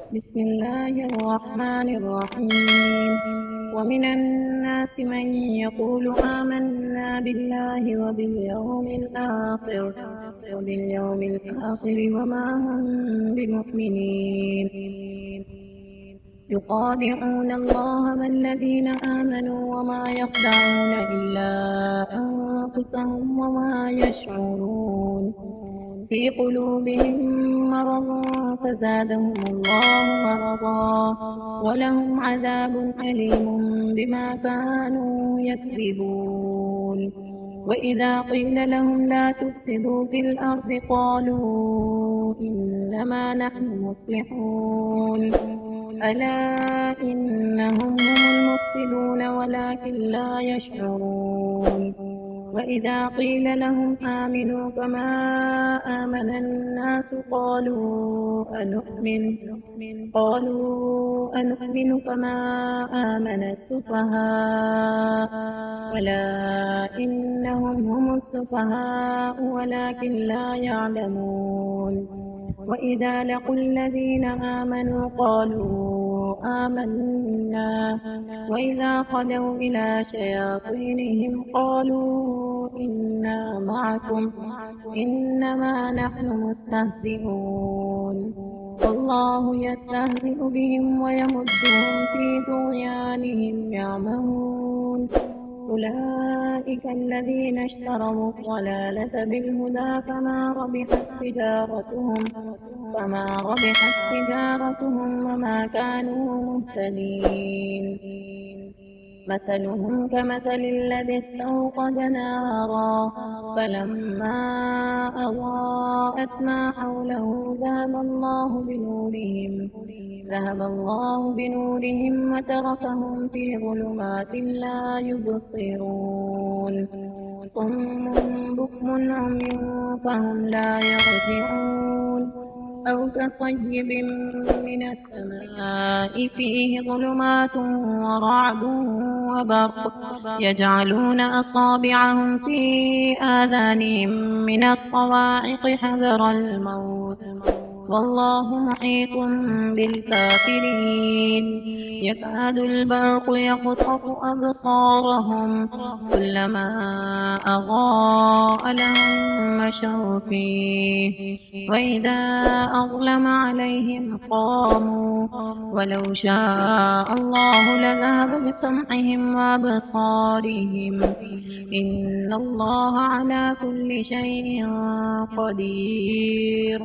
بسم الله الرحمن الرحيم. ومن الناس من يقول آمنا بالله وباليوم الآخر وما هم بمؤمنين. يخادعون الله والذين آمنوا وما يخدعون إلا أنفسهم وما يشعرون. في قلوبهم مرض فزادهم الله مرضا ولهم عذاب أليم بما كانوا يكذبون. وإذا قيل لهم لا تفسدوا في الأرض قالوا إنما نحن مصلحون. ألا إنهم هم المفسدون ولكن لا يشعرون. وإذا قيل لهم آمنوا كما آمن الناس قالوا أنؤمن كما آمن السفهاء ألا إنهم هم السفهاء ولكن لا يعلمون. وإذا لقوا الذين آمنوا قالوا آمنا وإذا خلوا إلى شياطينهم قالوا إنا معكم إنما نحن مستهزئون. والله يستهزئ بهم ويمدهم في طغيانهم يعمهون. أولئك الذين اشتروا الضلالة بالهدى فما ربحت تجارتهم وما كانوا مهتدين. مثلهم كمثل الذي استوقد نارا فلما أضاءت ما حوله ذهب الله بنورهم وتركهم في ظلمات لا يبصرون. صم بكم عمي فهم لا يرجعون. أو كصيب من السماء فيه ظلمات ورعد وبرق يجعلون أصابعهم في آذانهم من الصواعق حذر الموت والله محيط بالكافرين. يكاد البرق يخطف أبصارهم كلما أضاء لهم مشوا فيه وإذا أظلم عليهم قاموا ولو شاء الله لذهب بسمعهم وأبصارهم إن الله على كل شيء قدير.